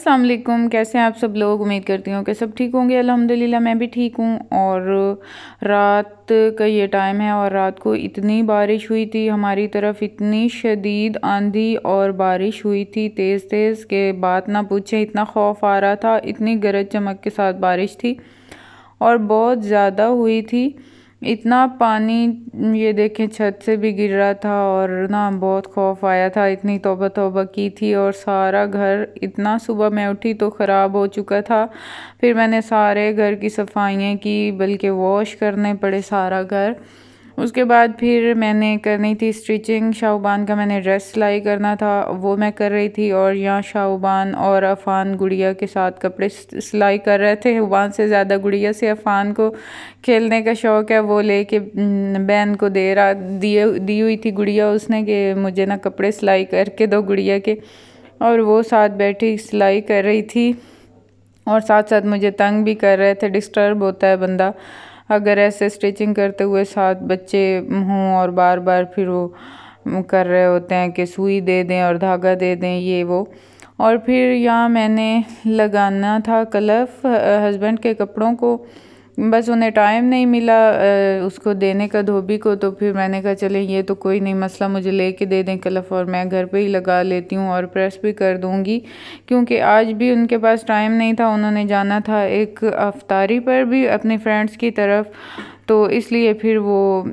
अस्सलाम वालेकुम। कैसे हैं आप सब लोग? उम्मीद करती हूँ कि सब ठीक होंगे। अल्हम्दुलिल्लाह मैं भी ठीक हूँ। और रात का ये टाइम है और रात को इतनी बारिश हुई थी हमारी तरफ, इतनी शदीद आंधी और बारिश हुई थी तेज़ तेज़ के बात ना पूछे। इतना खौफ आ रहा था, इतनी गरज चमक के साथ बारिश थी और बहुत ज़्यादा हुई थी। इतना पानी ये देखें छत से भी गिर रहा था और ना बहुत खौफ आया था। इतनी तौबा तौबा की थी और सारा घर इतना, सुबह मैं उठी तो ख़राब हो चुका था। फिर मैंने सारे घर की सफाइयाँ की, बल्कि वॉश करने पड़े सारा घर। उसके बाद फिर मैंने करनी थी स्टिचिंग। शाहबान का मैंने ड्रेस सिलाई करना था, वो मैं कर रही थी। और यहाँ शाहबान और अफ़ान गुड़िया के साथ कपड़े सिलाई कर रहे थे। अफ़ान से ज़्यादा गुड़िया से अफ़ान को खेलने का शौक़ है। वो लेके बहन को दी हुई थी गुड़िया उसने कि मुझे ना कपड़े सिलाई करके दो गुड़िया के। और वो साथ बैठी सिलाई कर रही थी और साथ साथ मुझे तंग भी कर रहे थे। डिस्टर्ब होता है बंदा अगर ऐसे स्टिचिंग करते हुए साथ बच्चे हों और बार बार फिर वो कर रहे होते हैं कि सुई दे दें और धागा दे दें, ये वो। और फिर यहाँ मैंने लगाना था कलफ हस्बैंड के कपड़ों को, बस उन्हें टाइम नहीं मिला उसको देने का, धोबी को। तो फिर मैंने कहा चले ये तो कोई नहीं मसला, मुझे लेके दे दें कलफ और मैं घर पे ही लगा लेती हूँ और प्रेस भी कर दूँगी, क्योंकि आज भी उनके पास टाइम नहीं था। उन्होंने जाना था एक अफ्तारी पर भी अपने फ्रेंड्स की तरफ, तो इसलिए फिर वो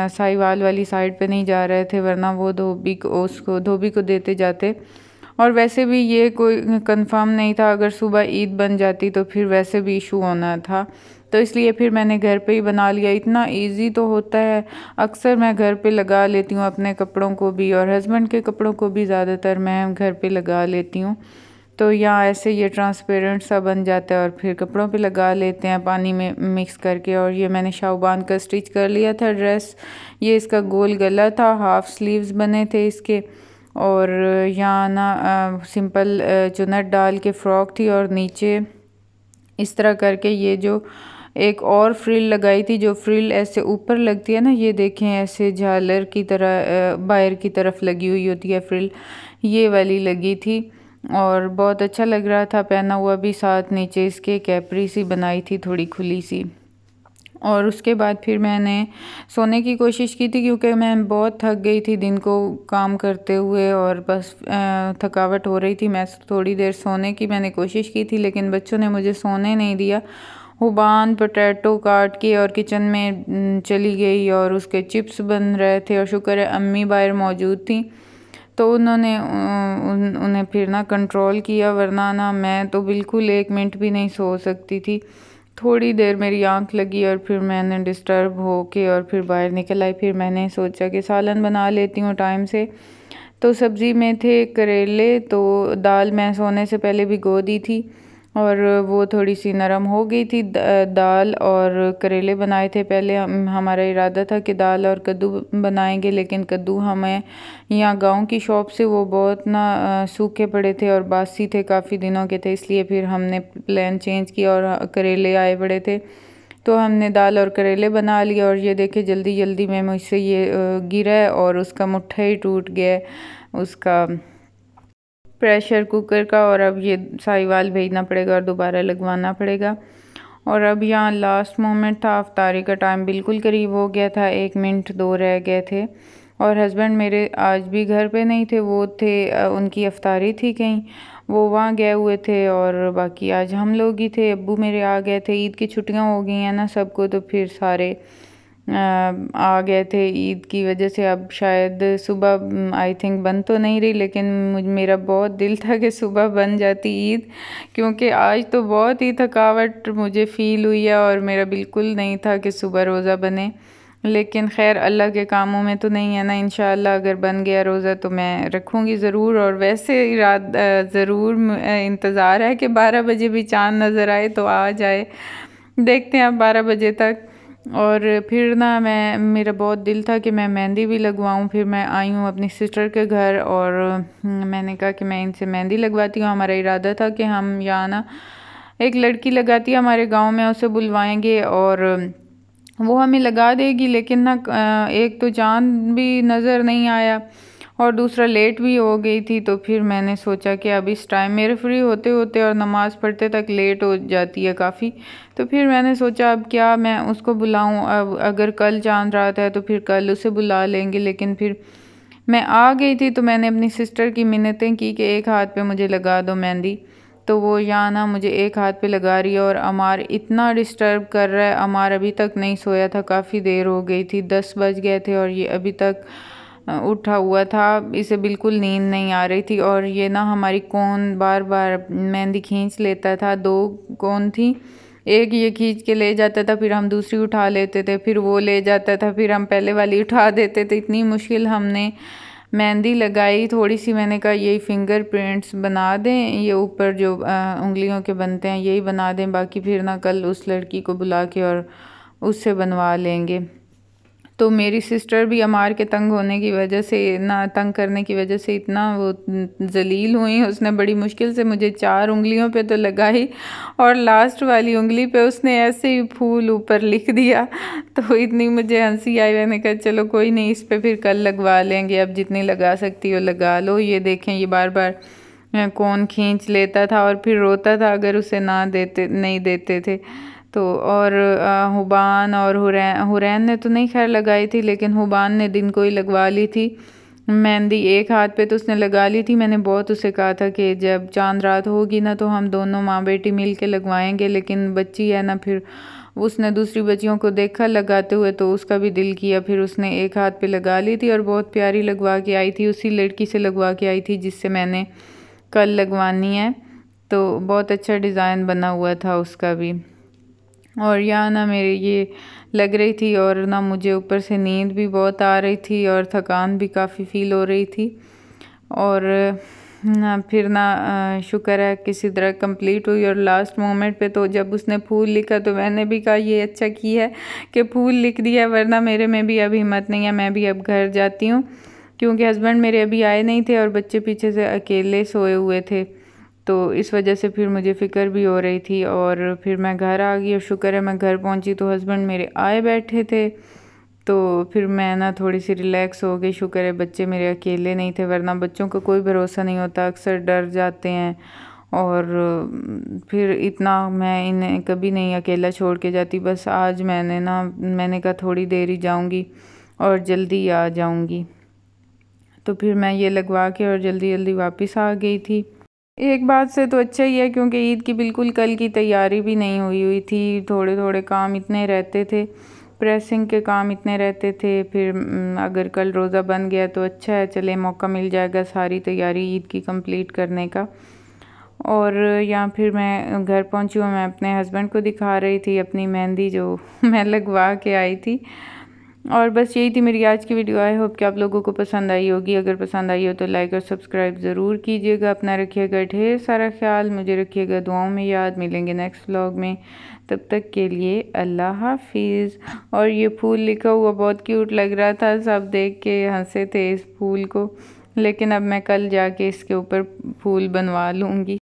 साहिवाल वाली साइड पे नहीं जा रहे थे, वरना वो धोबी को देते जाते। और वैसे भी ये कोई कंफर्म नहीं था, अगर सुबह ईद बन जाती तो फिर वैसे भी इशू होना था। तो इसलिए फिर मैंने घर पे ही बना लिया। इतना इजी तो होता है। अक्सर मैं घर पे लगा लेती हूँ अपने कपड़ों को भी और हस्बैंड के कपड़ों को भी ज़्यादातर मैं घर पे लगा लेती हूँ। तो यहाँ ऐसे ये ट्रांसपेरेंट सा बन जाता है और फिर कपड़ों पे लगा लेते हैं पानी में मिक्स करके। और ये मैंने शाहबान का स्टिच कर लिया था ड्रेस। ये इसका गोल गला था, हाफ स्लीव्स बने थे इसके। और यहाँ ना सिंपल चुन्नट डाल के फ़्रॉक थी और नीचे इस तरह करके ये जो एक और फ्रिल लगाई थी, जो फ्रिल ऐसे ऊपर लगती है ना, ये देखें ऐसे झालर की तरह बाहर की तरफ लगी हुई होती है फ्रिल, ये वाली लगी थी और बहुत अच्छा लग रहा था पहना हुआ भी। साथ नीचे इसके कैपरी सी बनाई थी थोड़ी खुली सी। और उसके बाद फिर मैंने सोने की कोशिश की थी, क्योंकि मैं बहुत थक गई थी दिन को काम करते हुए और बस थकावट हो रही थी। मैं थोड़ी देर सोने की मैंने कोशिश की थी, लेकिन बच्चों ने मुझे सोने नहीं दिया। हुबान पोटैटो काट के और किचन में चली गई और उसके चिप्स बन रहे थे और शुक्र है अम्मी बाहर मौजूद थी, तो उन्होंने उन्हें फिर ना कंट्रोल किया, वरना ना मैं तो बिल्कुल 1 मिनट भी नहीं सो सकती थी। थोड़ी देर मेरी आंख लगी और फिर मैंने डिस्टर्ब हो के और फिर बाहर निकल आई। फिर मैंने सोचा कि सालन बना लेती हूँ टाइम से। तो सब्ज़ी में थे करेले, तो दाल मैं सोने से पहले भिगो दी थी और वो थोड़ी सी नरम हो गई थी दाल। और करेले बनाए थे पहले। हमारा इरादा था कि दाल और कद्दू बनाएंगे, लेकिन कद्दू हमें यहाँ गांव की शॉप से वो बहुत ना सूखे पड़े थे और बासी थे, काफ़ी दिनों के थे, इसलिए फिर हमने प्लान चेंज किया और करेले आए पड़े थे, तो हमने दाल और करेले बना लिया। और ये देखे जल्दी जल्दी में मुझसे ये गिरा और उसका मुट्ठा ही टूट गया उसका प्रेशर कुकर का। और अब ये साहिवाल भेजना पड़ेगा और दोबारा लगवाना पड़ेगा। और अब यहाँ लास्ट मोमेंट था, अफ्तारी का टाइम बिल्कुल करीब हो गया था, 1 मिनट 2 रह गए थे। और हस्बैंड मेरे आज भी घर पे नहीं थे, वो थे उनकी अफ्तारी थी कहीं, वो वहाँ गए हुए थे। और बाकी आज हम लोग ही थे। अब्बू मेरे आ गए थे, ईद की छुट्टियाँ हो गई हैं ना सबको, तो फिर सारे आ गए थे ईद की वजह से। अब शायद सुबह आई थिंक बन तो नहीं रही, लेकिन मेरा बहुत दिल था कि सुबह बन जाती ईद, क्योंकि आज तो बहुत ही थकावट मुझे फ़ील हुई है और मेरा बिल्कुल नहीं था कि सुबह रोज़ा बने। लेकिन खैर अल्लाह के कामों में तो नहीं है ना, इंशाअल्लाह अगर बन गया रोज़ा तो मैं रखूँगी ज़रूर। और वैसे ज़रूर इंतज़ार है कि 12 बजे भी चाँद नज़र आए तो आ जाए, देखते हैं अब 12 बजे तक। और फिर ना मेरा बहुत दिल था कि मैं मेहंदी भी लगवाऊं। फिर मैं आई हूँ अपनी सिस्टर के घर और मैंने कहा कि मैं इनसे मेहंदी लगवाती हूँ। हमारा इरादा था कि हम यहाँ ना एक लड़की लगाती है हमारे गांव में, उसे बुलवाएंगे और वो हमें लगा देगी। लेकिन ना एक तो चाँद भी नज़र नहीं आया और दूसरा लेट भी हो गई थी। तो फिर मैंने सोचा कि अब इस टाइम मेरे फ्री होते होते और नमाज़ पढ़ते तक लेट हो जाती है काफ़ी। तो फिर मैंने सोचा अब क्या मैं उसको बुलाऊं, अब अगर कल चांद रात है तो फिर कल उसे बुला लेंगे। लेकिन फिर मैं आ गई थी तो मैंने अपनी सिस्टर की मिन्नतें की कि एक हाथ पे मुझे लगा दो मेहंदी। तो वो यहाँ ना मुझे एक हाथ पे लगा रही है और अमार इतना डिस्टर्ब कर रहा है। अमार अभी तक नहीं सोया था, काफ़ी देर हो गई थी, 10 बज गए थे और ये अभी तक उठा हुआ था। इसे बिल्कुल नींद नहीं आ रही थी और ये ना हमारी कोन बार बार मेहंदी खींच लेता था। 2 कोन थी, एक ये खींच के ले जाता था, फिर हम दूसरी उठा लेते थे, फिर वो ले जाता था, फिर हम पहले वाली उठा देते थे। इतनी मुश्किल हमने मेहंदी लगाई। थोड़ी सी मैंने कहा यही फिंगर प्रिंट्स बना दें, ये ऊपर जो उंगलियों के बनते हैं यही बना दें, बाकी फिर ना कल उस लड़की को बुला के और उससे बनवा लेंगे। तो मेरी सिस्टर भी अमार के तंग होने की वजह से ना, तंग करने की वजह से इतना वो जलील हुई। उसने बड़ी मुश्किल से मुझे 4 उंगलियों पे तो लगाई और लास्ट वाली उंगली पे उसने ऐसे ही फूल ऊपर लिख दिया। तो इतनी मुझे हंसी आई। मैंने कहा चलो कोई नहीं, इस पे फिर कल लगवा लेंगे, अब जितनी लगा सकती हो लगा लो। ये देखें, ये बार बार कौन खींच लेता था और फिर रोता था अगर उसे ना देते, नहीं देते थे तो। और हुबान और हुरैन ने तो नहीं खैर लगाई थी, लेकिन हुबान ने दिन को ही लगवा ली थी मेहंदी। एक हाथ पे तो उसने लगा ली थी। मैंने बहुत उसे कहा था कि जब चांद रात होगी ना तो हम दोनों माँ बेटी मिल के लगवाएंगे, लेकिन बच्ची है ना, फिर उसने दूसरी बच्चियों को देखा लगाते हुए तो उसका भी दिल किया, फिर उसने एक हाथ पे लगा ली थी और बहुत प्यारी लगवा के आई थी। उसी लड़की से लगवा के आई थी जिससे मैंने कल लगवानी है। तो बहुत अच्छा डिज़ाइन बना हुआ था उसका भी। और यहाँ ना मेरे ये लग रही थी और ना मुझे ऊपर से नींद भी बहुत आ रही थी और थकान भी काफ़ी फ़ील हो रही थी। और ना फिर ना शुक्र है किसी तरह कंप्लीट हुई। और लास्ट मोमेंट पे तो जब उसने फूल लिखा तो मैंने भी कहा ये अच्छा की है कि फूल लिख दिया, वरना मेरे में भी अब हिम्मत नहीं है, मैं भी अब घर जाती हूँ। क्योंकि हस्बैंड मेरे अभी आए नहीं थे और बच्चे पीछे से अकेले सोए हुए थे, तो इस वजह से फिर मुझे फ़िक्र भी हो रही थी। और फिर मैं घर आ गई और शुक्र है मैं घर पहुंची तो हस्बैंड मेरे आए बैठे थे, तो फिर मैं ना थोड़ी सी रिलैक्स हो गई। शुक्र है बच्चे मेरे अकेले नहीं थे, वरना बच्चों का कोई भरोसा नहीं होता, अक्सर डर जाते हैं। और फिर इतना मैं इन्हें कभी नहीं अकेला छोड़ के जाती। बस आज मैंने कहा थोड़ी देर ही जाऊँगी और जल्दी आ जाऊँगी। तो फिर मैं ये लगवा के और जल्दी जल्दी वापस आ गई थी। एक बात से तो अच्छा ही है क्योंकि ईद की बिल्कुल कल की तैयारी भी नहीं हुई थी। थोड़े थोड़े काम इतने रहते थे, प्रेसिंग के काम इतने रहते थे। फिर अगर कल रोज़ा बन गया तो अच्छा है, चले मौका मिल जाएगा सारी तैयारी ईद की कंप्लीट करने का। और यहाँ फिर मैं घर पहुँची हूँ, मैं अपने हस्बैंड को दिखा रही थी अपनी मेहंदी जो मैं लगवा के आई थी। और बस यही थी मेरी आज की वीडियो। आई होप कि आप लोगों को पसंद आई होगी। अगर पसंद आई हो तो लाइक और सब्सक्राइब ज़रूर कीजिएगा। अपना रखिएगा ढेर सारा ख्याल, मुझे रखिएगा दुआओं में याद। मिलेंगे नेक्स्ट व्लॉग में, तब तक के लिए अल्लाह हाफिज़। और ये फूल लिखा हुआ बहुत क्यूट लग रहा था, सब देख के हंसे थे इस फूल को, लेकिन अब मैं कल जाके इसके ऊपर फूल बनवा लूँगी।